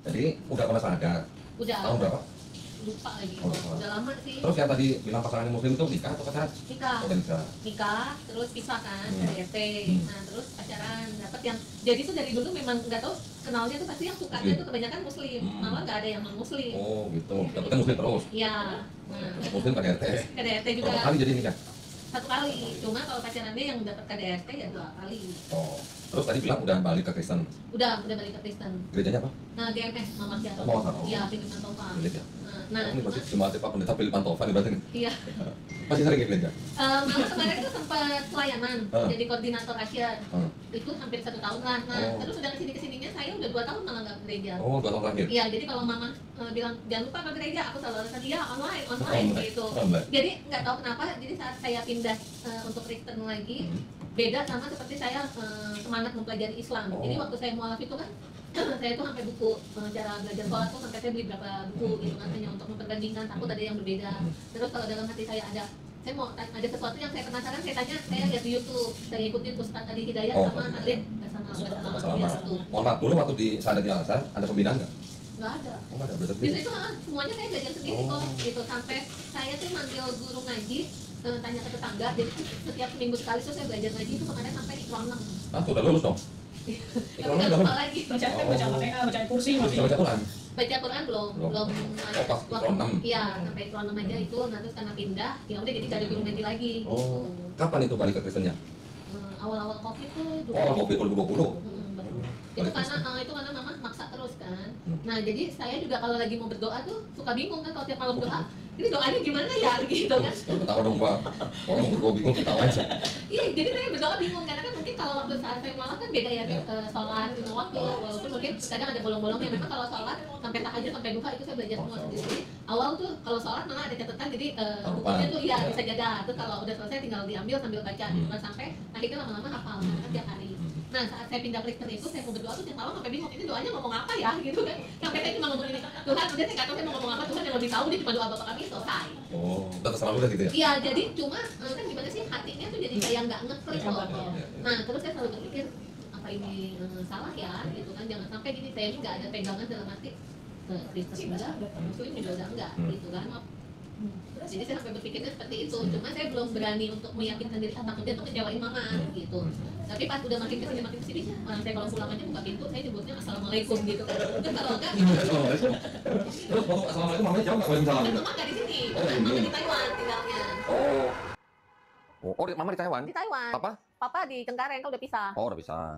Jadi udah pernah sadar. Udah. Tahun berapa? Lupa lagi. Oh, lupa. Udah lama sih. Terus yang tadi bilang pasangannya muslim itu nikah atau pacaran? Nikah. Oh, udah nikah. Nikah, terus pisah kan, KDRT. Nah, terus pacaran. Dapat yang jadi tuh dari dulu memang nggak tahu kenalnya tuh pasti yang sukanya tuh kebanyakan muslim. Malah nggak ada yang non muslim. Oh, gitu. Dapetnya muslim terus. Iya. Nah, Muslim KDRT. KDRT juga. Berapa kali jadi nikah? 1 kali. Cuma kalau pacarannya yang dapat KDRT ya 2 kali. Oh. Terus tadi bilang udah balik ke Kristen. Udah balik ke Kristen. Gerejanya apa? Nah, GMS Mama Siato. Mama Siato. Iya, Philip Mantofa. Gereja. Nah, ini berarti cuma Pak Pendeta Philip Mantofa nih berarti. iya. Masih sering ke gereja? Mama kemarin tuh sempat pelayanan, jadi koordinator Asia. Itu hampir 1 tahun lah. Nah, terus udah kesininya saya udah 2 tahun malah nggak ke gereja. Oh, 2 tahun terakhir. Iya, jadi kalau Mama bilang jangan lupa ke gereja, aku selalu alasan iya online gitu. Jadi nggak tahu kenapa, jadi saat saya pindah untuk Kristen lagi, beda sama seperti saya semangat mempelajari Islam. Jadi waktu saya mualaf itu kan saya tuh sampai buku cara belajar sholat tuh sampai saya beli berapa buku gitu kan, hanya untuk memperbandingkan, takut ada yang berbeda. Terus kalau dalam hati saya ada sesuatu yang saya penasaran, saya tanya, saya lihat di YouTube, saya ikutin Ustadz Ali Hidayat sama Khalid sama itu. Mohon maaf, dulu waktu di Sadat Al Azhar ada pembinaan nggak? Nggak ada. Oh, nggak ada, berarti. Di situ semuanya saya belajar sendiri kok gitu, sampai saya tuh manggil guru ngaji, tanya ke tetangga, jadi setiap minggu sekali tuh saya belajar ngaji itu kemarin sampai di kelas 6. Ah, tuh udah lulus dong? Tapi nggak lupa lagi. Baca kursi masih. Baca Quran? Baca Quran belum pas di kelas 6? Iya, sampai kelas 6 aja itu, nah terus karena pindah, ya udah jadi cari guru ngaji lagi gitu. Oh, kapan itu balik ke Kristennya? Awal-awal Covid tuh. Oh, Covid 2020? Itu karena mama maksa terus kan. Nah, jadi saya juga kalau lagi mau berdoa tuh suka bingung kan kalau tiap malam doa. Ini doanya gimana ya gitu kan. Ketawa dong, Pak. Orang mau bingung ketawa aja. Iya, jadi saya berdoa bingung karena kan mungkin kalau waktu saat saya malah kan beda ya, sholat lima waktu, walaupun mungkin kadang ada bolong-bolongnya. Memang kalau sholat sampai tahajud sampai duha itu saya belajar semua sendiri. Awal tuh kalau sholat malah ada catatan, jadi bukunya tuh iya bisa jaga. Terus kalau udah selesai tinggal diambil sambil baca. Nah, sampai akhirnya lama-lama hafal kan tiap hari. Nah, saat saya pindah Kristen itu, saya mau berdoa tuh tiap malam sampai bingung, ini doanya ngomong apa ya gitu kan. Sampai saya cuma ngomong ini, Tuhan udah saya nggak tahu saya mau ngomong apa, Tuhan yang lebih tahu, dia cuma doa Bapak kami selesai. Oh, udah terserah udah gitu ya? Iya, jadi cuma kan gimana sih, hatinya tuh jadi kayak nggak ngeklik loh. Nah, terus saya selalu berpikir, apa ini salah ya gitu kan, jangan sampai gini, saya ini nggak ada pegangan dalam hati Kristen enggak, Muslim juga udah enggak gitu kan. Jadi saya sampai berpikirnya seperti itu, cuma saya belum berani untuk meyakinkan diri, takutnya tuh kecewain mama gitu. Tapi pas udah makin kesini, orang saya kalau pulang aja buka pintu, saya nyebutnya assalamualaikum gitu kan. Terus kalau enggak, terus waktu assalamualaikum mamanya jawab nggak? Waalaikumsalam. mama nggak di sini, mama di Taiwan tinggalnya. Oh, mama di Taiwan? Di Taiwan. Papa di Cengkareng, kan udah pisah. Oh, udah bisa.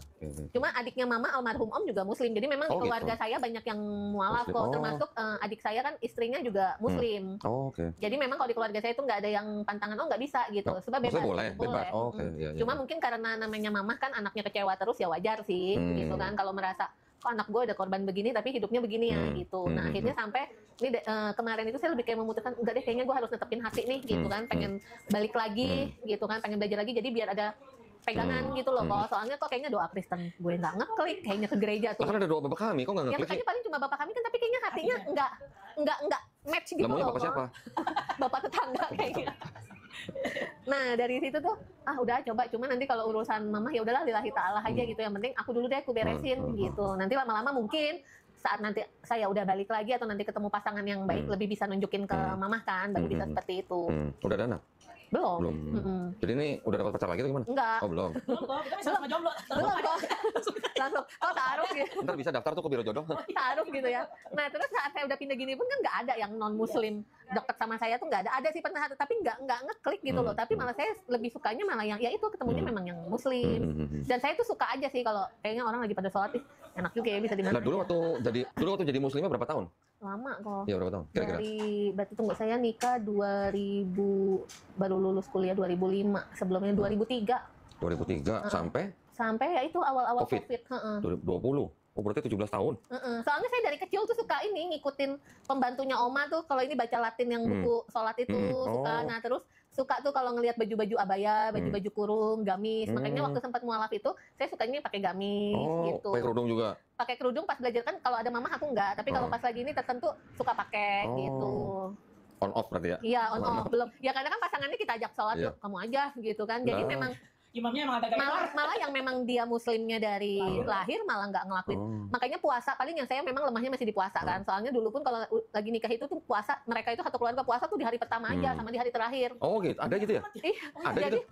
Cuma adiknya mama almarhum om juga muslim, jadi memang di keluarga saya banyak yang mualaf kok, termasuk adik saya kan istrinya juga muslim. Oh, oke. Jadi memang kalau di keluarga saya itu nggak ada yang pantangan nggak bisa gitu, sebab bebas. Boleh. Oh, oke. Cuma mungkin karena namanya mamah kan anaknya kecewa terus, ya wajar sih gitu kan, kalau merasa kok anak gue ada korban begini tapi hidupnya begini ya gitu. Nah, akhirnya sampai ini kemarin itu saya lebih kayak memutuskan enggak deh, kayaknya gue harus netepin hati nih gitu kan, pengen balik lagi gitu kan, pengen belajar lagi, jadi biar ada pegangan gitu loh kok. Soalnya kok kayaknya doa Kristen gue nggak ngeklik kayaknya ke gereja tuh. Kan ada doa Bapak kami, kok nggak ngeklik? Ya makanya paling cuma Bapak kami kan, tapi kayaknya hatinya nggak match gitu loh. Bapak siapa? Bapak tetangga kayaknya. Nah, dari situ tuh udah coba, cuma nanti kalau urusan mama ya udahlah lillahi ta'ala aja gitu, yang penting aku dulu deh aku beresin gitu. Nanti lama-lama mungkin saat nanti saya udah balik lagi atau nanti ketemu pasangan yang baik, lebih bisa nunjukin ke mama kan, baru bisa seperti itu. Udah ada anak? Belum. Jadi ini udah dapat pacar lagi atau gimana? Enggak. Oh, belum. Belum kok, kita masih sama jomblo. Belum kok. Langsung, taruh gitu. Ntar bisa daftar tuh ke biro jodoh. Taruh gitu ya. Nah, terus saat saya udah pindah gini pun kan nggak ada yang non muslim deket sama saya tuh, nggak ada. Ada sih pernah, tapi nggak ngeklik gitu loh. Tapi malah saya lebih sukanya malah yang ya itu ketemunya memang yang muslim. Dan saya tuh suka aja sih kalau kayaknya orang lagi pada sholat, enak juga ya bisa di mana. Nah, dulu waktu jadi muslimnya berapa tahun? Lama kok. Iya, berapa tahun? Kira-kira. Berarti tunggu, saya nikah 2000, baru lulus kuliah 2005. Sebelumnya 2003. 2003 sampai ya itu awal-awal COVID. 2020. Oh, berarti 17 tahun. Soalnya saya dari kecil tuh suka ngikutin pembantunya oma tuh, kalau ini baca Latin yang buku sholat itu suka. Nah, terus suka tuh kalau ngelihat baju-baju abaya, baju-baju kurung, gamis. Makanya waktu sempat mualaf itu saya sukanya pakai gamis gitu. Pakai kerudung juga. Pakai kerudung pas belajar kan, kalau ada mama aku enggak, tapi kalau pas lagi ini tertentu suka pakai gitu. On off berarti ya? Iya, on off belum. Ya karena kan pasangannya kita ajak sholat, kamu aja gitu kan. Jadi memang imamnya emang agak malah yang memang dia muslimnya dari lahir malah nggak ngelakuin. Makanya puasa paling yang saya memang lemahnya masih di puasa kan. Soalnya dulu pun kalau lagi nikah itu tuh puasa, mereka itu satu keluarga puasa tuh di hari pertama aja sama di hari terakhir. Oh gitu, ada gitu ya? Iya, Ada jadi gitu?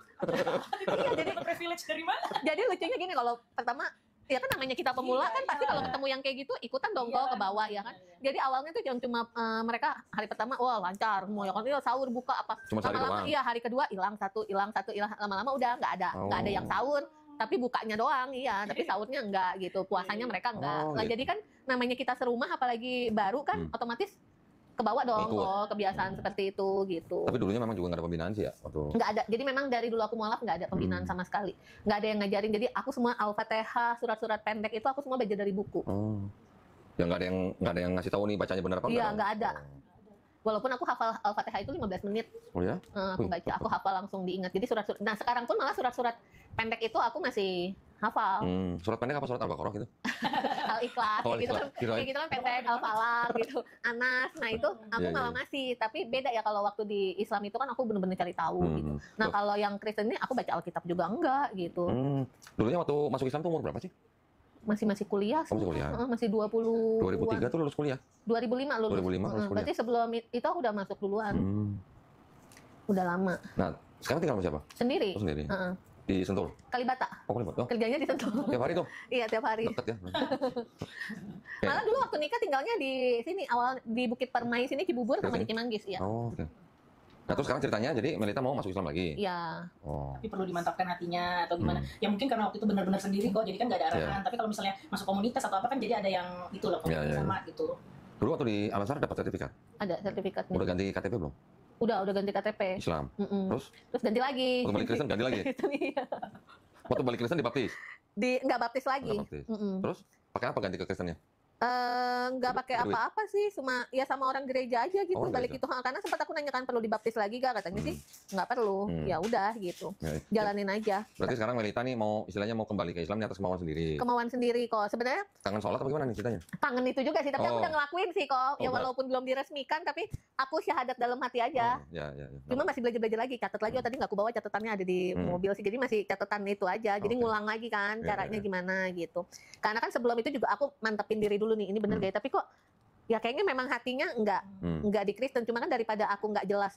iya, jadi privilege dari mana? jadi lucunya gini, kalau pertama ya kan namanya kita pemula kan pasti kalau ketemu yang kayak gitu ikutan dong kok ke bawah ya kan. Jadi awalnya tuh yang cuma mereka hari pertama wah lancar semua ya kan, sahur buka apa. Cuma sehari Lama-lama doang? iya hari kedua hilang satu, lama-lama udah nggak ada yang sahur. Tapi bukanya doang, iya. Tapi sahurnya enggak gitu. Puasanya mereka enggak. Oh, Lah gitu. jadi kan namanya kita serumah apalagi baru kan otomatis kebawa dong Ikut. kok kebiasaan seperti itu gitu. Tapi dulunya memang juga nggak ada pembinaan sih ya waktu. Nggak ada. Jadi memang dari dulu aku mualaf nggak ada pembinaan sama sekali. Nggak ada yang ngajarin. Jadi aku semua Al-Fatihah, surat-surat pendek itu aku semua belajar dari buku. Oh. Ya nggak ada yang ngasih tahu nih bacanya benar apa Iya, enggak? nggak ada. Walaupun aku hafal Al-Fatihah itu 15 menit. Oh ya? Aku baca, aku hafal langsung diingat. Jadi surat-surat. Nah sekarang pun malah surat-surat pendek itu aku masih hafal. Surat pendek apa surat Al-Baqarah gitu? Al-Ikhlas, Oh, kayak gitu kan, Al-Ikhlas. Kirain. kayak gitu kan pendek, Al-Falaq gitu, Anas. Nah itu aku Iya, malah iya. masih, tapi beda ya kalau waktu di Islam itu kan aku bener-bener cari tahu gitu. Nah Loh. kalau yang Kristen ini aku baca Alkitab juga enggak gitu. Dulunya waktu masuk Islam tuh umur berapa sih? Masih kuliah sih. Oh, masih kuliah. Masih 20 2003 tuh lulus kuliah. 2005 lulus. 2005 lulus kuliah. Berarti sebelum itu aku udah masuk duluan. Udah lama. Nah, sekarang tinggal sama siapa? Sendiri. Oh, sendiri. Heeh. Di Sentul. Kalibata. Oh, Kalibata. Oh, Kerjanya di Sentul. tiap hari tuh. Iya tiap hari. Deket ya. Malah dulu waktu nikah tinggalnya di sini, awal di Bukit Permai sini, Cibubur sama di Sini? Cimanggis ya. Oh, oke. Nah, terus sekarang ceritanya jadi Melita mau masuk Islam lagi. Iya. Oh. Tapi perlu dimantapkan hatinya atau gimana. Ya mungkin karena waktu itu benar-benar sendiri kok, jadi kan nggak ada arahan. Tapi kalau misalnya masuk komunitas atau apa kan jadi ada yang gitu loh, Iya, iya, sama gitu. Dulu waktu di Al Azhar dapat sertifikat. Ada sertifikatnya. Udah ganti KTP belum? Udah ganti KTP. Islam. Mm-mm. Terus Terus ganti lagi. waktu balik Kristen ganti lagi. Iya. Waktu balik Kristen dibaptis. Nggak baptis lagi. Nggak baptis. Mm-mm. Terus pakai apa ganti ke Kristennya? Nggak pakai Duit. apa-apa sih, cuma ya sama orang gereja aja gitu, Oh, balik gereja. itu. Karena sempat aku nanyakan perlu dibaptis lagi gak, katanya sih nggak perlu. Ya udah gitu, Ya, jalanin aja. Berarti sekarang Melita nih mau istilahnya mau kembali ke Islam ini atas kemauan sendiri. Kemauan sendiri kok. Sebenarnya Kangen sholat apa gimana nih ceritanya? kangen itu juga sih, tapi aku Oh. udah ngelakuin sih kok. Ya Oh, walaupun belum diresmikan, tapi aku syahadat dalam hati aja. Oh, ya. Cuma masih belajar lagi, catat lagi. Oh tadi nggak aku bawa catatannya, ada di mobil sih, jadi masih catatan itu aja. Jadi Oke. ngulang lagi kan Ya, caranya ya. gimana gitu. Karena kan sebelum itu juga aku mantepin diri dulu nih, ini bener gak ya? Tapi kok ya kayaknya memang hatinya nggak di Kristen. Cuma kan daripada aku nggak jelas,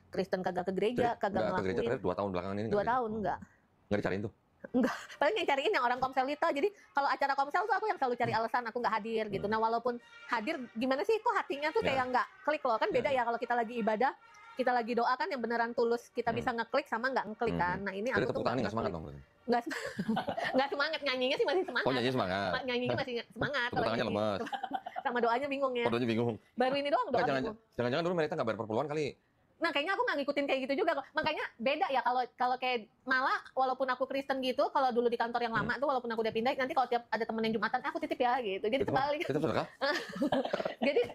Kristen kagak ke gereja, kagak Nggak ke gereja ngelakuin. terakhir 2 tahun belakangan ini. 2 tahun nggak. Nggak dicariin tuh. Paling yang cariin yang orang Komselita. Jadi kalau acara Komsel tuh aku yang selalu cari alasan aku nggak hadir gitu. Nah walaupun hadir, gimana sih kok hatinya tuh kayak nggak klik loh. Kan beda ya kalau kita lagi ibadah, kita lagi doa kan yang beneran tulus kita bisa ngeklik sama nggak ngeklik kan. Nah ini Jadi aku tuh tepuk tangannya nggak semangat dong. nggak nggak semangat, nyanyinya sih masih semangat. Oh nyanyi semangat. Nyanyinya masih semangat. Tepuk tangannya nyanyi. lemas. Sama doanya bingung ya. Podonya bingung. Baru ini doang doa Jangan- bingung. Jangan-jangan dulu Melita nggak bayar perpuluhan kali. Nah kayaknya aku nggak ngikutin kayak gitu juga kok. Makanya beda ya kalau kayak malah walaupun aku Kristen gitu, kalau dulu di kantor yang lama tuh walaupun aku udah pindah, nanti kalau tiap ada temen yang Jumatan, aku titip ya gitu. Jadi terbalik. Itu sedekah?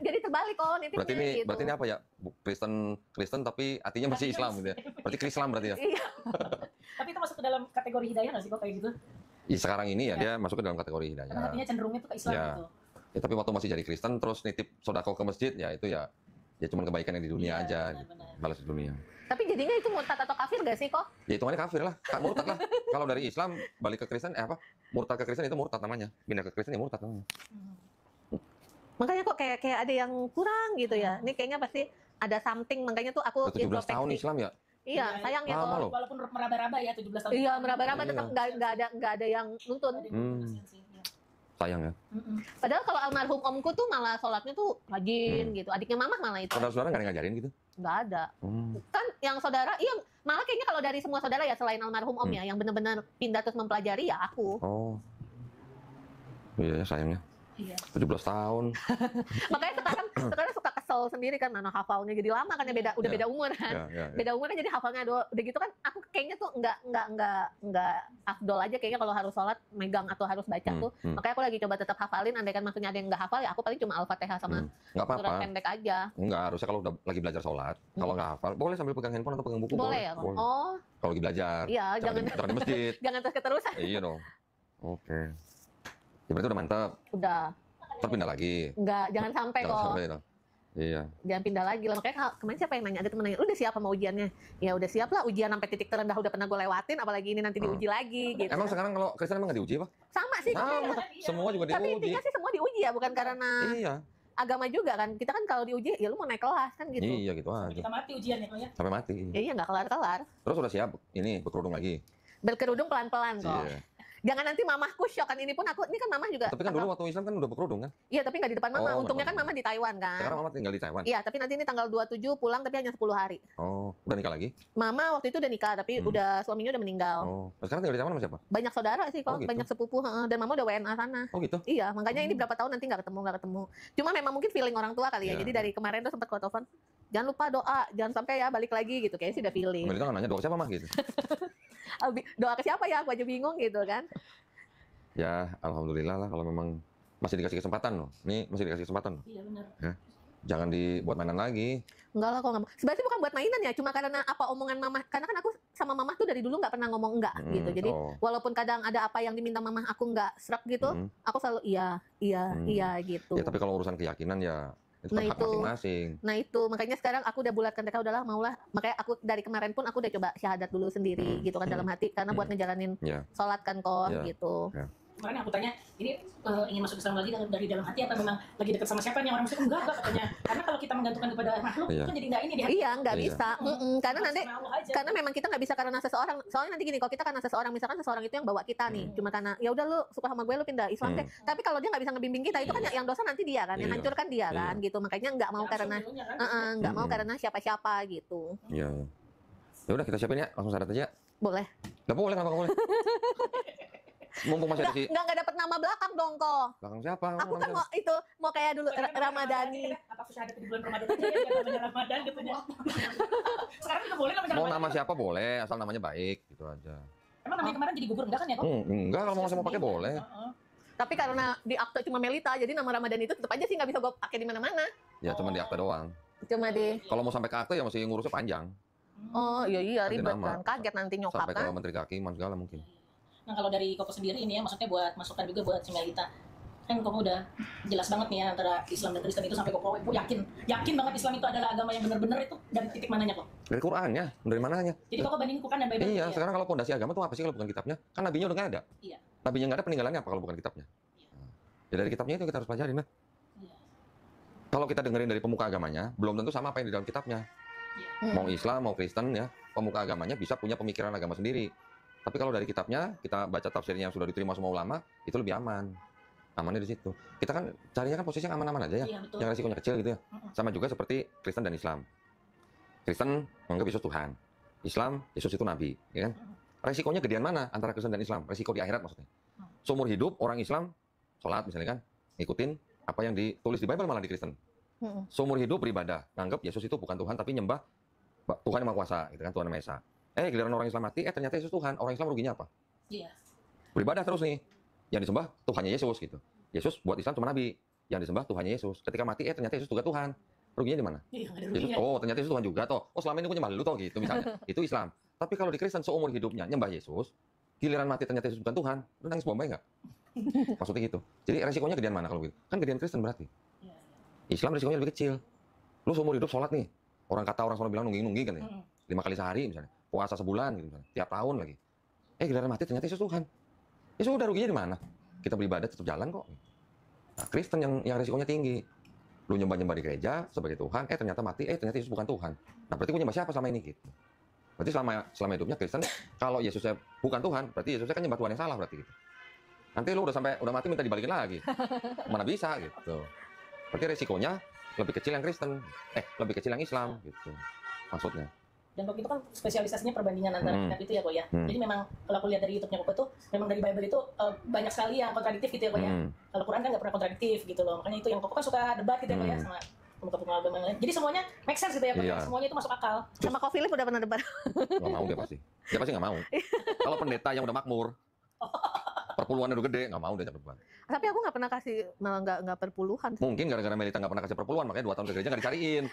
jadi terbalik kok nitipnya gitu. Berarti ini apa ya? Kristen tapi hatinya masih Islam gitu ya. Berarti Krislam berarti ya. Iya. Tapi itu masuk ke dalam kategori hidayah nggak sih kok kayak gitu? Sekarang ini ya dia masuk ke dalam kategori Karena hidayah. hatinya cenderungnya tuh ke Islam Ya. gitu. Ya, tapi waktu masih jadi Kristen terus nitip sodako ke masjid ya itu ya cuma kebaikan yang di dunia Iya, aja, benar-benar. balas di dunia. Tapi jadinya itu murtad atau kafir gak sih kok? Ya hitungannya kafir lah, murtad lah. Kalau dari Islam balik ke Kristen, murtad ke Kristen itu murtad namanya. Pindah ke Kristen ya murtad namanya. Makanya kok kayak ada yang kurang gitu ya. Ini kayaknya pasti ada something, makanya tuh aku Udah 17 tahun introspeksi. Islam ya. Iya, sayang ya Lama kok. loh. Walaupun meraba-raba ya 17 tahun. Iya, meraba-raba Iya. tetap nggak ada yang nuntun. Ada yang kasihan sih, iya. Sayang ya. Padahal kalau almarhum omku tuh malah sholatnya tuh rajin gitu. Adiknya mamah malah itu. Saudara-saudara nggak ada yang ngajarin gitu? Nggak ada. Kan yang saudara, iya malah kayaknya kalau dari semua saudara ya selain almarhum om ya, yang benar-benar pindah terus mempelajari ya aku. Oh. Iya ya sayangnya. Iya. 17 tahun. Makanya sekarang suka kesel sendiri kan, anak hafalnya jadi lama kan ya udah Ya. beda umur kan. Ya. Beda umur kan jadi hafalnya udah gitu kan. Aku kayaknya tuh nggak afdol aja kayaknya kalau harus sholat megang atau harus baca tuh. Makanya aku lagi coba tetap hafalin. Andaikan maksudnya ada yang nggak hafal ya aku paling cuma Al-Fatihah sama Nggak surat apa-apa. pendek aja. Enggak, harusnya kalau udah lagi belajar sholat, kalau nggak hafal, boleh sambil pegang handphone atau pegang buku. Boleh ya? Boleh. Oh, Kalau lagi belajar. iya, jangan Jangan di masjid. jangan terus keterusan. Iya dong. Oke. Ya berarti udah mantap. Udah Terus pindah lagi. jangan sampai Jangan kok. sampai dong. Iya. Jangan pindah lagi lah. Makanya kemarin siapa yang nanya, ada temen nanya, lu udah siap sama ujiannya? Ya udah siap lah, ujian sampai titik terendah udah pernah gue lewatin, apalagi ini nanti diuji lagi gitu. Emang sekarang kalau Kristen emang nggak diuji apa? Sama sih, Sama. Semua juga tapi diuji. intinya sih semua diuji ya, bukan karena Iya. agama juga kan. Kita kan kalau diuji, ya lu mau naik kelas kan gitu. Iya gitu Sampai aja. kita mati ujiannya kok ya. Sampai mati. Ya iya nggak kelar-kelar. Terus udah siap ini berkerudung lagi. Berkerudung pelan-pelan kok. Iya. Jangan nanti mamahku shock kan, ini pun aku, ini kan mamah juga. Tapi kan dulu waktu Islam kan udah berkerudung kan? Iya, tapi nggak di depan mama. Oh, Untungnya nggak kan mama di Taiwan kan. Sekarang mama tinggal di Taiwan. Iya, tapi nanti ini tanggal 27 pulang tapi hanya 10 hari. Oh, udah nikah lagi? Mama waktu itu udah nikah tapi udah suaminya udah meninggal. Oh, nah, sekarang tinggal di Taiwan sama siapa? Banyak saudara sih kok, Oh, gitu. banyak sepupu, heeh. Dan mama udah WNA sana. Oh gitu. Iya, makanya ini berapa tahun nanti nggak ketemu. Cuma memang mungkin feeling orang tua kali ya. Iya. Jadi dari kemarin tuh sempat ke telepon, jangan lupa doa, jangan sampai ya balik lagi gitu. Kayaknya sih udah feeling. Melita kan nanya doa siapa mah gitu. Doa ke siapa ya? Aku aja bingung gitu kan. Ya, alhamdulillah lah kalau memang masih dikasih kesempatan loh. Ini masih dikasih kesempatan loh. Iya benar. Jangan dibuat mainan lagi. Enggak lah kok nggak mau. Sebenarnya bukan buat mainan ya, cuma karena apa omongan mama. Karena kan aku sama mama tuh dari dulu nggak pernah ngomong enggak gitu. Jadi Oh. walaupun kadang ada apa yang diminta mama aku nggak serak gitu, aku selalu iya gitu. Ya tapi kalau urusan keyakinan ya itu Nah, kan hak itu. masing-masing. Nah itu makanya sekarang aku udah bulatkan mereka udahlah maulah. Makanya aku dari kemarin pun aku udah coba syahadat dulu sendiri gitu kan dalam hati karena buat ngejalanin Ya. sholat kan kok Ya. gitu. Kemarin aku tanya, ini ingin masuk Islam lagi dari dalam hati apa memang lagi dekat sama siapa nih orang muslim? Enggak katanya. Karena kalau kita menggantungkan kepada makhluk Iya. itu kan jadi enggak ini di hati. Iya nggak Iya. bisa. Karena Harus nanti sama Allah aja. karena memang kita nggak bisa karena seseorang. Soalnya nanti gini kalau kita karena seseorang misalkan seseorang itu yang bawa kita nih, cuma karena ya udah lu suka sama gue lu pindah Islam deh. Tapi kalau dia nggak bisa ngebimbing kita itu kan yang dosa nanti dia kan, yang Iya. hancurkan dia kan gitu. Makanya nggak mau Langsung karena dulunya kan. nggak mau karena siapa-siapa gitu. Iya. Ya udah kita siapin ya, langsung syarat aja. Boleh. Nggak boleh, kenapa nggak boleh? Mumpung masih ada si Nggak dapat nama belakang dong kok. belakang siapa? Aku kan mau kayak dulu Ramadhani. Apa susah ada di bulan Ramadan aja ya, biar namanya Ramadan gitu ya. Sekarang juga boleh namanya Mau Ramadan. nama siapa boleh, asal namanya baik gitu aja. Emang namanya kemarin jadi gugur enggak kan ya kok? Enggak, kalau masih mau pakai boleh. Tapi karena di akte cuma Melita, jadi nama Ramadan itu tetap aja sih nggak bisa gue pakai di mana-mana. Ya cuma di akte doang. Cuma di Kalau mau sampai ke akte ya masih ngurusnya panjang. oh iya Ganti ribet nama. kan, kaget nanti nyokap Sampai ke kan. menteri kehakiman segala mungkin. Nah kalau dari Koko sendiri ini ya maksudnya buat masukan juga buat si Melita. Kan Koko udah jelas banget nih ya antara Islam dan Kristen itu sampai Koko yakin banget Islam itu adalah agama yang benar-benar itu dari titik mananya kok. Dari Qurannya, dari mananya? Jadi Koko bandingin Quran dan Bible. Iya, ya? sekarang kalau pondasi agama itu apa sih kalau bukan kitabnya? Kan nabinya udah nggak ada. Iya. Nabinya nggak ada, peninggalannya apa kalau bukan kitabnya? Iya. Ya dari kitabnya itu kita harus pelajarin lah. Iya. Kalau kita dengerin dari pemuka agamanya, belum tentu sama apa yang di dalam kitabnya. Iya. Mau Islam, mau Kristen ya, pemuka agamanya bisa punya pemikiran agama sendiri. Tapi kalau dari kitabnya, kita baca tafsirnya yang sudah diterima semua ulama, itu lebih aman. Amannya di situ. Kita kan carinya kan posisi yang aman-aman aja ya. Iya, betul. Yang resikonya kecil gitu ya. Sama juga seperti Kristen dan Islam. Kristen menganggap Yesus Tuhan. Islam, Yesus itu Nabi. Ya kan? Resikonya gedean mana antara Kristen dan Islam? Resiko di akhirat maksudnya. Seumur hidup orang Islam, sholat misalnya kan, ngikutin apa yang ditulis di Bible malah di Kristen. Seumur hidup beribadah, nganggap Yesus itu bukan Tuhan, tapi nyembah Tuhan yang Maha Kuasa, gitu kan, Tuhan yang Maha Esa. Giliran orang Islam mati, ternyata Yesus Tuhan. Orang Islam ruginya apa? Iya. Beribadah terus nih. Yang disembah Tuhannya Yesus gitu. Yesus buat Islam cuma nabi. Yang disembah Tuhannya Yesus. Ketika mati, ternyata Yesus juga Tuhan. Ruginya di mana? Iya, nggak ada Yesus, ruginya. ternyata Yesus Tuhan juga toh. Selama ini gue nyembah lu toh gitu misalnya. Itu Islam. Tapi kalau di Kristen seumur hidupnya nyembah Yesus, giliran mati ternyata Yesus bukan Tuhan, lu nangis bombay nggak? Maksudnya gitu. Jadi resikonya gedean mana kalau gitu? Kan gedean Kristen berarti. Iya. Islam resikonya lebih kecil. Lu seumur hidup sholat nih. Orang kata orang sono bilang nungging-nungging kan ya. 5 kali sehari misalnya. Puasa sebulan gitu misalnya. Tiap tahun lagi. Giliran mati ternyata Yesus Tuhan. Ya sudah, ruginya di mana? Kita beribadah tetap jalan kok. Nah, Kristen yang resikonya tinggi. Lu nyembah-nyembah di gereja sebagai Tuhan, ternyata mati, ternyata Yesus bukan Tuhan. Nah, berarti gue nyembah siapa sama ini gitu. Berarti selama hidupnya Kristen, kalau Yesusnya bukan Tuhan, berarti Yesusnya kan nyembah Tuhan yang salah berarti gitu. Nanti lu udah mati minta dibalikin lagi. Mana bisa gitu. Berarti resikonya lebih kecil yang Kristen, lebih kecil yang Islam gitu. Maksudnya. Dan waktu itu kan spesialisasinya perbandingan antara kitab itu ya kok ya. Jadi memang kalau aku lihat dari YouTube-nya Koko tuh memang dari Bible itu banyak sekali yang kontradiktif gitu ya kok ya. Kalau Quran kan nggak pernah kontradiktif gitu loh. Makanya itu yang Koko kan suka debat gitu ya kok ya sama pemuka-pemuka agama yang lain. Jadi semuanya make sense gitu ya kok ya. Iya. Semuanya itu masuk akal. Sama Ko Philip udah pernah debat. Nggak mau dia pasti. Dia pasti nggak mau. Kalau pendeta yang udah makmur, perpuluhannya udah gede, nggak mau dia debat. Tapi aku nggak pernah kasih, malah nggak perpuluhan. Mungkin gara-gara Melita nggak pernah kasih perpuluhan, makanya 2 tahun ke gereja nggak dicariin.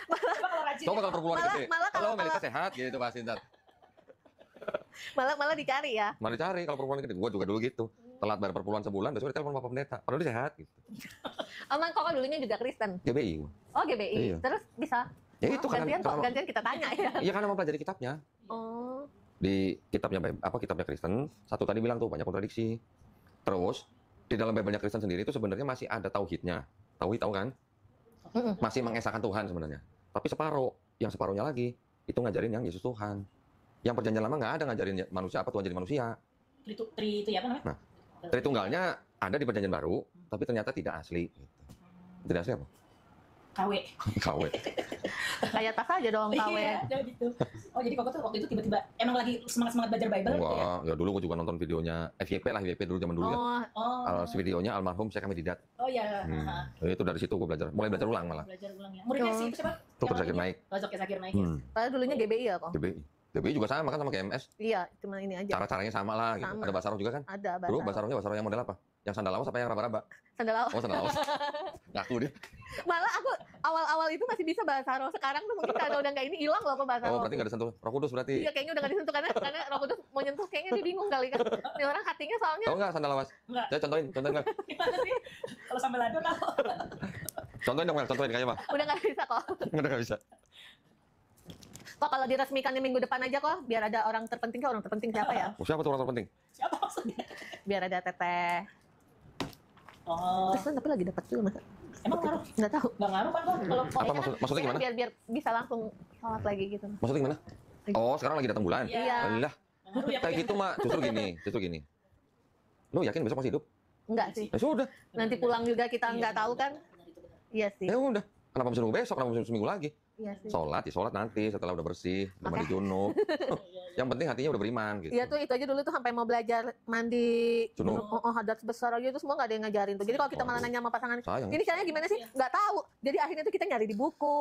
Coba kalau rajin. Coba kalau perpuluhan gede. malah Kalau Melita sehat gitu pasti ntar. Malah dicari ya. Malah dicari kalau perpuluhan gede. Gua juga dulu gitu. Telat bayar perpuluhan sebulan, besok ditelepon Bapak Pendeta. Padahal dia sehat gitu. Emang kok dulunya juga Kristen? GBI gua. Oh GBI. Iya. Terus bisa? Ya itu kan. Gantian kita tanya ya. Iya kan mau pelajari kitabnya. Oh. Di kitabnya kitabnya Kristen, satu tadi bilang tuh banyak kontradiksi. Terus di dalam Bible Kristen sendiri itu sebenarnya masih ada tauhidnya. Tauhid tahu kan? Masih mengesahkan Tuhan sebenarnya. Tapi yang separuhnya lagi itu ngajarin yang Yesus Tuhan. Yang perjanjian lama nggak ada ngajarin manusia apa Tuhan jadi manusia. Itu ya apa namanya? Nah, Tritunggalnya ada di perjanjian baru, tapi ternyata tidak asli. Tidak asli apa? KW. KW. Kayak tas aja dong KW. Iya, gitu. Oh, jadi Koko tuh waktu itu tiba-tiba emang lagi semangat-semangat belajar Bible gitu ya? Wah, ya dulu gua juga nonton videonya FYP dulu zaman dulu ya. Oh. Videonya almarhum Syekh Hamid Didat. Oh iya. Itu dari situ gua mulai belajar ulang malah. Belajar ulang ya. Muridnya sih itu siapa? Dr. Zakir Naik. Oh, Dr. Zakir Naik. Ya. Padahal dulunya GBI ya kok. GBI juga sama kan sama GMS. Iya, cuma ini aja. Cara-caranya sama lah gitu. Sama. Ada bahasa roh juga kan? Ada Dulu bahasa rohnya yang model apa? Yang sandal lawas apa yang raba-raba? Sandal lawas. Oh, sandal lawas. Ngaku dia. Malah aku awal-awal itu masih bisa bahasa roh. Sekarang tuh mungkin kalau udah nggak ini hilang loh aku bahasa roh. Oh, berarti nggak disentuh Roh Kudus berarti. Iya, kayaknya udah nggak disentuh karena Roh Kudus mau nyentuh kayaknya dia bingung kali kan. Ini orang hatinya soalnya. Tahu nggak sandal lawas? Enggak. Saya contohin nggak? Gimana sih? Kalau sambil lado tahu. Contohin dong, Mel. Contohin kayak apa? Udah nggak bisa kok. Udah nggak bisa. Kok kalau diresmikannya minggu depan aja kok, biar ada orang terpenting siapa ya? Oh, siapa tuh orang terpenting? Siapa maksudnya? Biar ada teteh. Oh. Terus kan tapi lagi dapat juga masa? Emang ngaruh? Nggak tahu. Nggak ngaruh kan kok kalau Apa maksudnya gimana? Biar bisa langsung sholat lagi gitu. Maksudnya gimana? Oh, sekarang lagi datang bulan. Iya. Lah, ngaruh ya. kayak gitu mah justru gini. Lu yakin besok masih hidup? Enggak sih. Ya sudah. Nanti pulang juga kita nggak tahu kan? Iya sih. Ya udah. Kenapa mesti nunggu besok? Kenapa mesti seminggu lagi? Iya sih. Sholat nanti setelah udah bersih, udah mandi junub. Yang penting hatinya udah beriman gitu. Iya tuh itu aja dulu tuh sampai mau belajar mandi Junub. hadat besar aja itu semua nggak ada yang ngajarin tuh. Jadi kalau kita malah nanya sama pasangan, Sayang. ini caranya gimana sih? Nggak tahu. Jadi akhirnya tuh kita nyari di buku,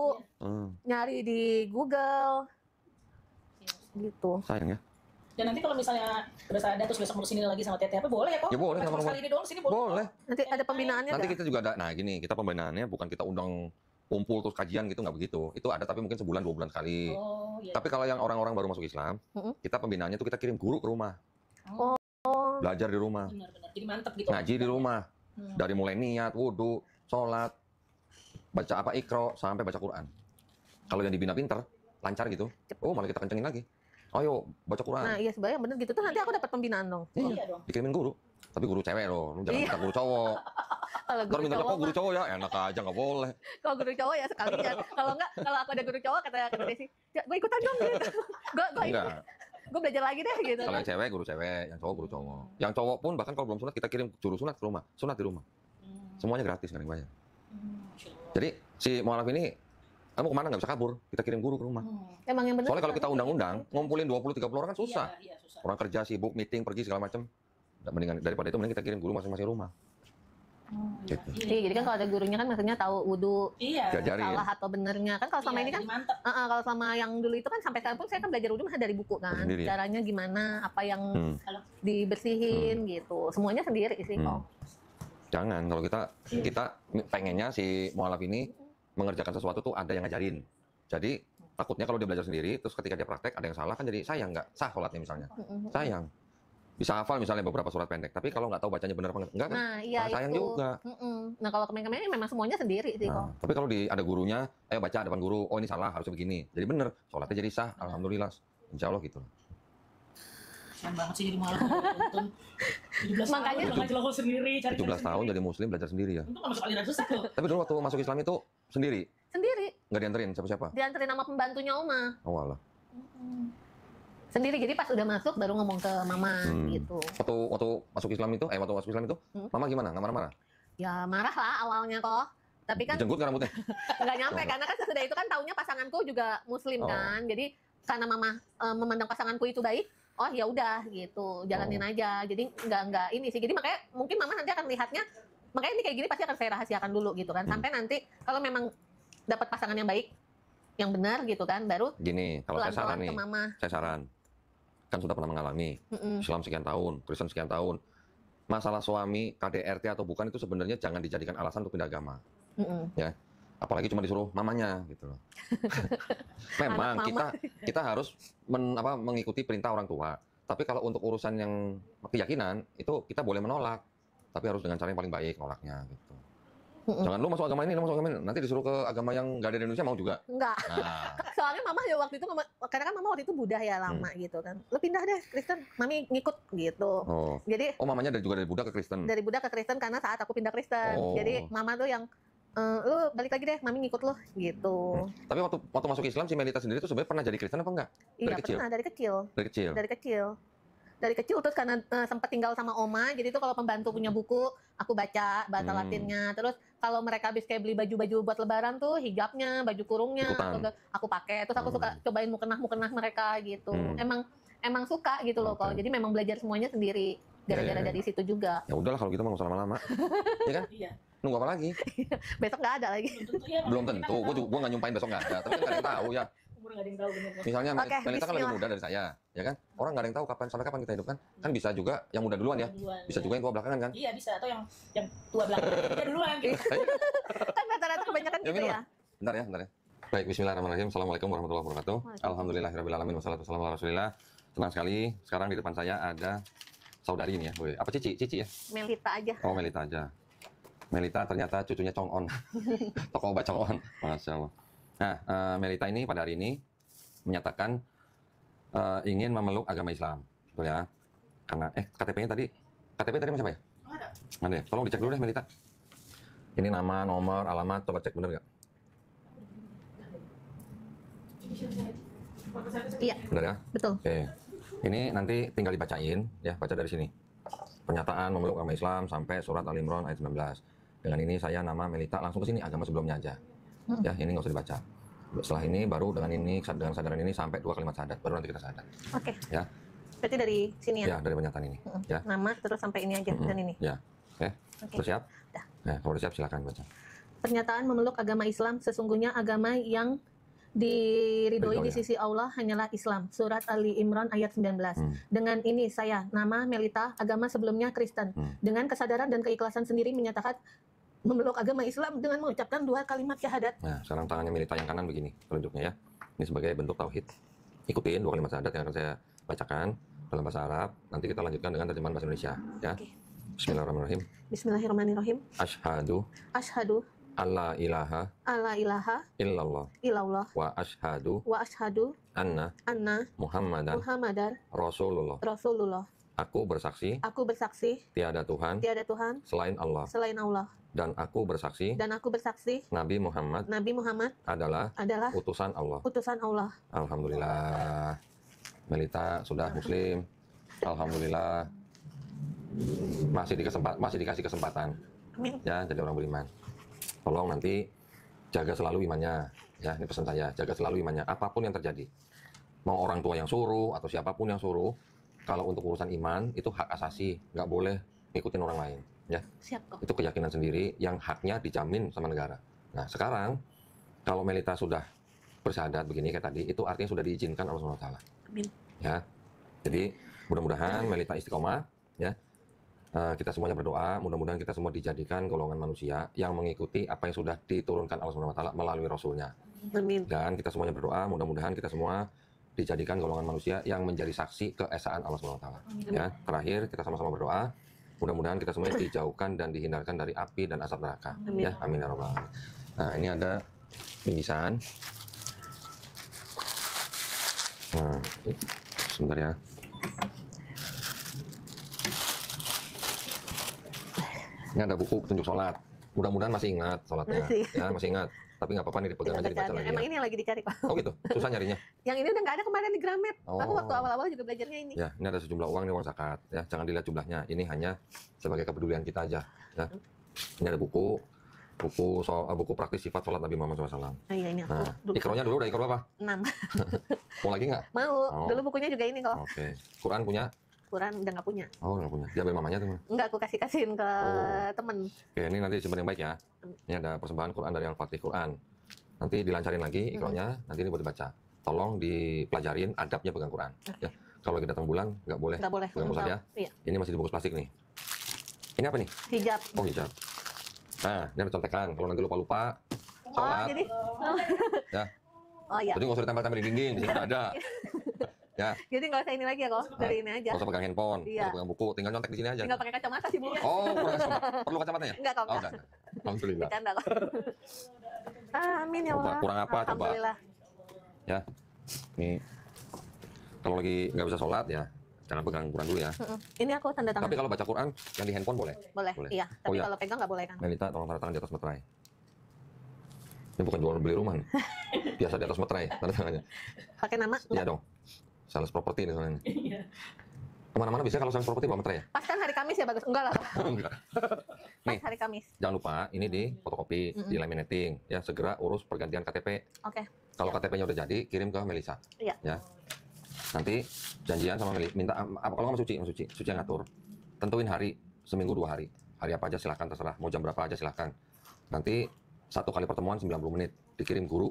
nyari di Google, gitu. Sayang ya. Dan nanti kalau misalnya udah sadar terus besok ngurusin ini lagi sama Tete apa boleh ya kok? Ya boleh, Cuma kenapa sekali ini doang sini boleh. Boleh. Nanti ada pembinaannya Nanti nggak? kita juga ada. Nah gini, kita pembinaannya bukan kita undang kumpul terus kajian gitu, nggak begitu. Itu ada tapi mungkin sebulan 2 bulan sekali. Oh, iya. Tapi kalau yang orang-orang baru masuk Islam, kita pembinaannya tuh kita kirim guru ke rumah. Oh. Belajar di rumah. Benar-benar. Jadi mantep gitu. Ngaji di rumah. Dari mulai niat, wudhu, sholat, baca Iqra, sampai baca Quran. Kalau yang dibina pinter, lancar gitu. Oh malah kita kencengin lagi. Ayo baca Quran. Nah iya sebenarnya bener gitu tuh nanti aku dapat pembinaan dong. Iya dong. Dikirimin guru. Tapi guru cewek loh. Lu jangan minta guru cowok. Kalau Ntar guru minta cowok, kok guru cowok ya enak aja nggak boleh. kalau guru cowok ya sekalian. Kalau enggak, kalau aku ada guru cowok kata Desi, gue ikutan dong gitu. Enggak. Gue belajar lagi deh gitu. Kalau yang cewek guru cewek, yang cowok guru cowok. Yang cowok pun bahkan kalau belum sunat kita kirim juru sunat ke rumah. Sunat di rumah. Semuanya gratis nggak ada yang bayar. Jadi si mualaf ini kamu kemana nggak bisa kabur, kita kirim guru ke rumah. Emang yang bener. Soalnya kalau kita undang-undang, ngumpulin 20-30 orang kan susah. Iya, susah. Orang kerja sibuk, meeting, pergi segala macam. Mendingan daripada itu mending kita kirim guru masing-masing rumah. Gitu. Iya, jadi kan kalau ada gurunya kan maksudnya tahu wudhu, Iya. Diajarin. salah atau benernya. Kan kalau selama ini kan, jadi mantep. kalau sama yang dulu itu kan sampai sekarang pun saya kan belajar wudhu masih dari buku kan. Sendiri. Caranya gimana, apa yang dibersihin gitu. Semuanya sendiri sih kok. Jangan, kalau kita pengennya si mualaf ini mengerjakan sesuatu tuh ada yang ngajarin. Jadi takutnya kalau dia belajar sendiri, terus ketika dia praktek ada yang salah kan jadi sayang, nggak sah sholatnya misalnya. Sayang. Bisa hafal misalnya beberapa surat pendek, tapi kalau nggak tahu bacanya benar apa enggak kan? Nah, iya sayang itu. juga. Nah, kalau kemen-kemennya memang semuanya sendiri sih kok. Tapi kalau ada gurunya, ayo baca depan guru, oh ini salah, harusnya begini. Jadi bener, sholatnya jadi sah, alhamdulillah. Insya Allah gitu. Keren banget sih jadi malah nonton 17 Makanya tahun udah ngaji lohol sendiri, cari 17 tahun jadi muslim belajar sendiri ya. Untung nggak masuk aliran sesat loh. Tapi dulu waktu masuk Islam itu sendiri, Sendiri. nggak dianterin siapa-siapa. Dianterin sama pembantunya Oma. Oh alah. Sendiri, jadi pas udah masuk baru ngomong ke mama gitu. Waktu masuk Islam itu, mama gimana? Nggak marah-marah? Ya marah lah awalnya kok. Tapi kan Dijenggut kan rambutnya? nggak nyampe karena kan sesudah itu kan taunya pasanganku juga muslim kan. Jadi karena mama memandang pasanganku itu baik, oh ya udah gitu, jalanin aja. Jadi nggak ini sih. Jadi makanya mungkin mama nanti akan lihatnya, makanya ini kayak gini pasti akan saya rahasiakan dulu gitu kan. Sampai nanti kalau memang dapat pasangan yang baik, yang benar gitu kan, baru Gini, kalau saya saran pelan-pelan nih, ke mama. saya saran. Kan sudah pernah mengalami Islam sekian tahun, Kristen sekian tahun. Masalah suami, KDRT atau bukan itu sebenarnya jangan dijadikan alasan untuk pindah agama. Ya, apalagi cuma disuruh mamanya gitu loh. Memang kita harus mengikuti perintah orang tua. Tapi kalau untuk urusan yang keyakinan, itu kita boleh menolak. Tapi harus dengan cara yang paling baik nolaknya gitu. Jangan lu masuk agama ini, lu masuk agama ini. Nanti disuruh ke agama yang nggak ada di Indonesia mau juga. Enggak. Nah, Soalnya mama ya waktu itu, karena kan mama waktu itu Buddha ya lama gitu kan. Lu pindah deh Kristen, mami ngikut gitu. oh. Jadi Mamanya juga dari Buddha ke Kristen. dari Buddha ke Kristen karena saat aku pindah Kristen. Oh. Jadi mama tuh yang lu balik lagi deh, mami ngikut lu gitu. Tapi waktu masuk Islam si Melita sendiri tuh sebenarnya pernah jadi Kristen apa enggak? Iya Dari kecil? pernah dari kecil. Dari kecil. Dari kecil terus karena sempat tinggal sama oma, jadi tuh kalau pembantu punya buku aku baca bahasa Latinnya. Terus kalau mereka habis kayak beli baju-baju buat lebaran tuh, hijabnya, baju kurungnya aku pakai. Terus aku suka cobain mukenah mereka gitu. Emang suka gitu loh kalau. Jadi memang belajar semuanya sendiri gara-gara dari situ juga. Ya udahlah kalau gitu mah nggak usah lama-lama. Iya kan? Iya. Nunggu apa lagi? Besok nggak ada lagi. Belum tentu ya. Belum tentu. Gua nggak nyumpain besok nggak ada. Tapi kan nggak ada yang tahu ya. Umur nggak ada yang tahu bener. Misalnya Oke, Melita kan lebih muda dari saya, ya kan? Orang nggak ada yang tahu sampai kapan kita hidup kan? Kan bisa juga yang muda duluan ya. Bisa juga yang tua belakangan kan? Iya bisa, atau yang tua belakang dia duluan gitu. Kan rata-rata kebanyakan gitu minum ya. Bentar ya. Baik, bismillahirrahmanirrahim. Assalamualaikum warahmatullahi wabarakatuh. Alhamdulillahirrahmanirrahim. Wassalatu wassalamu ala rasulillah. Senang sekali. Sekarang di depan saya ada saudari ini ya. Woi, apa Cici? Cici ya? Melita aja. Oh, Melita aja. Melita ternyata cucunya Chong On. Tokoh obat Chong On. Masya Allah. Nah, Melita ini pada hari ini menyatakan ingin memeluk agama Islam. Betul ya? Karena, KTP-nya tadi macam apa ya? Ada ya? Tolong dicek dulu deh Melita. Ini nama, nomor, alamat, coba cek bener nggak? Iya. Bener ya? Betul. Oke. Ini nanti tinggal dibacain, ya, baca dari sini. Pernyataan memeluk agama Islam sampai surat Al-Imran ayat 19. Dengan ini saya nama Melita langsung ke sini, agama sebelumnya aja. Ya, ini nggak usah dibaca. Setelah ini baru dengan kesadaran ini sampai 2 kalimat syahadat, baru nanti kita syahadat. Oke. Ya. Berarti dari sini ya? Ya, dari pernyataan ini. Ya. Nama terus sampai ini aja dan ini. Ya. Oke. Sudah siap? Udah. Nah, kalau udah siap silakan baca. Pernyataan memeluk agama Islam, sesungguhnya agama yang diridhoi di sisi Allah hanyalah Islam. Surat Ali Imran ayat 19. Dengan ini saya, nama Melita, agama sebelumnya Kristen. Dengan kesadaran dan keikhlasan sendiri menyatakan memeluk agama Islam dengan mengucapkan 2 kalimat syahadat. Nah, sekarang tangannya Melita yang kanan begini telunjuknya ya. Ini sebagai bentuk tauhid. Ikutin 2 kalimat syahadat yang akan saya bacakan dalam bahasa Arab. Nanti kita lanjutkan dengan terjemahan bahasa Indonesia ya. Oke. Bismillahirrahmanirrahim. Bismillahirrahmanirrahim. Asyhadu alla ilaha illallah illallah wa asyhadu anna anna Muhammadan Rasulullah. Aku bersaksi tiada Tuhan selain Allah dan aku bersaksi Nabi Muhammad adalah utusan Allah. Alhamdulillah. Melita sudah muslim. Alhamdulillah. Masih dikasih kesempatan. Amin. Ya, jadi orang beriman. Tolong nanti jaga selalu imannya. Ya, ini pesan saya, jaga selalu imannya apapun yang terjadi. Mau orang tua yang suruh atau siapapun yang suruh, kalau untuk urusan iman itu hak asasi, nggak boleh ngikutin orang lain, ya. Siap kok. Itu keyakinan sendiri yang haknya dijamin sama negara. Nah, sekarang kalau Melita sudah bersyahadat begini kayak tadi, itu artinya sudah diizinkan Allah SWT. Amin. Ya. Jadi, mudah-mudahan Melita istiqomah, ya. Kita semuanya berdoa, mudah-mudahan kita semua dijadikan golongan manusia yang mengikuti apa yang sudah diturunkan Allah SWT melalui Rasulnya. Amin. Dan kita semuanya berdoa, mudah-mudahan kita semua dijadikan golongan manusia yang menjadi saksi keesaan Allah SWT. Ya, terakhir kita sama-sama berdoa, mudah-mudahan kita semuanya dijauhkan dan dihindarkan dari api dan asap neraka. Amin. Ya, amin ya rabbal alamin. Nah, ini ada bingkisan. Nah, sebentar ya. Ini ada buku petunjuk sholat. Mudah-mudahan masih ingat sholatnya. Ya, masih ingat. Tapi nggak apa-apa nih dipegang aja dibaca lagi. Emang Ya. ini yang lagi dicari Pak. Oh gitu, susah nyarinya. Yang ini udah nggak ada kemarin di Gramet. Oh. Aku waktu awal-awal juga belajarnya ini. Ya, ini ada sejumlah uang, ini uang zakat. Ya, jangan dilihat jumlahnya. Ini hanya sebagai kepedulian kita aja. Ya. Ini ada buku praktis sifat sholat Nabi Muhammad SAW. Oh iya ini aku. Nah, ikronya dulu udah ikro apa? 6. Mau lagi nggak? Mau. Oh. Dulu bukunya juga ini kok. Oke. Quran punya? Quran udah nggak punya. Oh, nggak punya. Diambil mamanya tuh. Enggak, aku kasihin ke temen. Oke, ini nanti simpan yang baik ya. Ini ada persembahan Quran dari Al-Fatih Quran. Nanti dilancarin lagi ikronya, nanti ini buat dibaca. Tolong dipelajarin adabnya pegang Quran. Ya. Kalau lagi datang bulan, nggak boleh. Nggak boleh. Pegang pusat ya. Iya. Ini masih dibungkus plastik nih. Ini apa nih? Hijab. Oh, hijab. Nah, ini ada contekan. Kalau nanti lupa-lupa, Oh, sholat. jadi. Ya. Oh iya. Jadi nggak usah ditempel-tempel di dinding, di sini nggak ada. Ya, Jadi nggak usah ini lagi ya kok, dari ini aja. nggak usah pegang handphone, nggak Iya. usah pegang buku, tinggal nyontek di sini aja. Tinggal pakai kacamata sih Bu. Oh, perlu kacamatanya? Enggak kok, Oh, enggak. enggak. Alhamdulillah. Bercanda kok. Amin ya Coba, Allah. kurang apa, coba? Alhamdulillah. Ya, nih kalau lagi nggak bisa sholat ya, jangan pegang Quran dulu ya. Ini aku tanda tangan. Tapi kalau baca Quran yang di handphone boleh. Boleh. Boleh. Iya, Oh, tapi iya. kalau pegang nggak boleh kan? Melita, tolong tanda tangan di atas meterai. Ini bukan jual beli rumah nih. Biasa di atas meterai, tanda tangannya. Pakai nama? Iya dong. Sales properti nih soalnya. Iya. Kemana-mana bisa kalau sales properti bawa meterai ya? Pas kan hari Kamis ya bagus. Enggak lah. Enggak. Pas Nih. hari Kamis. Jangan lupa, ini di fotokopi, di laminating. Ya, segera urus pergantian KTP. Oke. Kalau KTP-nya udah jadi, kirim ke Melisa. Iya. Ya. Nanti janjian sama Melisa. Minta apa kalau nggak sama Suci yang ngatur. Tentuin hari, seminggu 2 hari. Hari apa aja silahkan terserah. Mau jam berapa aja silahkan. Nanti 1 kali pertemuan 90 menit. Dikirim guru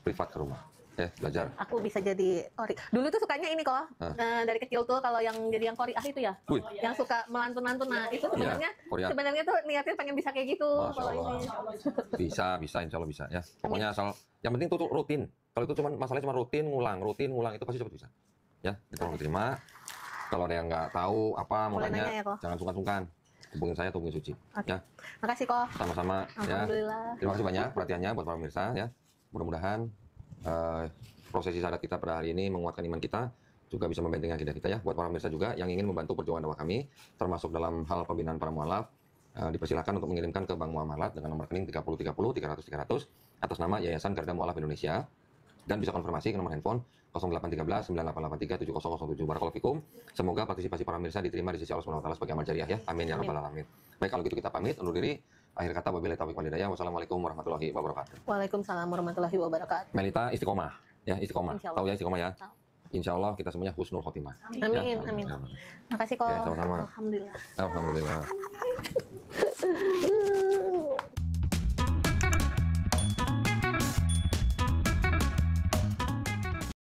privat ke rumah. Belajar. Aku bisa jadi ori. Dulu tuh sukanya ini kok. Dari kecil tuh kalau yang jadi yang Koriah itu ya. Wih. Yang suka melantun-lantun. Nah, itu sebenarnya Korea. sebenarnya tuh niatnya pengen bisa kayak gitu. Masya Kalau Allah. ini. Bisa, insya Allah bisa ya. Pokoknya asal, yang penting tuh rutin. Kalau itu masalahnya cuma rutin, ngulang, itu pasti cepat bisa. Ya, itu tolong diterima. Kalau ada yang nggak tahu apa mau Boleh tanya, nanya ya, Ko? jangan sungkan-sungkan. Hubungin saya atau hubungin Suci. Oke. Ya, Makasih kok. sama-sama. Ya. Alhamdulillah. Terima kasih banyak perhatiannya buat para pemirsa ya. Mudah-mudahan prosesi syahadat kita pada hari ini menguatkan iman kita, juga bisa membentengi akidah kita ya. Buat para pemirsa juga yang ingin membantu perjuangan dakwah kami, termasuk dalam hal pembinaan para mualaf, dipersilakan untuk mengirimkan ke Bank Muamalat dengan nomor rekening 3030 300 300 atas nama Yayasan Garda Mualaf Indonesia, dan bisa konfirmasi ke nomor handphone 0813 9883 7007. Barakallahu fikum. Semoga partisipasi para pemirsa diterima di sisi Allah Subhanahu wa taala sebagai amal jariah ya. Amin ya rabbal alamin. Baik, kalau gitu kita pamit undur diri. Akhir kata, wabillahi taufiq wal hidayah. Wassalamualaikum warahmatullahi wabarakatuh. Waalaikumsalam warahmatullahi wabarakatuh. Melita istiqomah. Ya, istiqomah. Insya Allah. Tahu ya istiqomah ya? Tahu. Insya Allah kita semuanya husnul khotimah. Amin, Ya, amin. Makasih kok. Ya, sama-sama. Alhamdulillah. Alhamdulillah.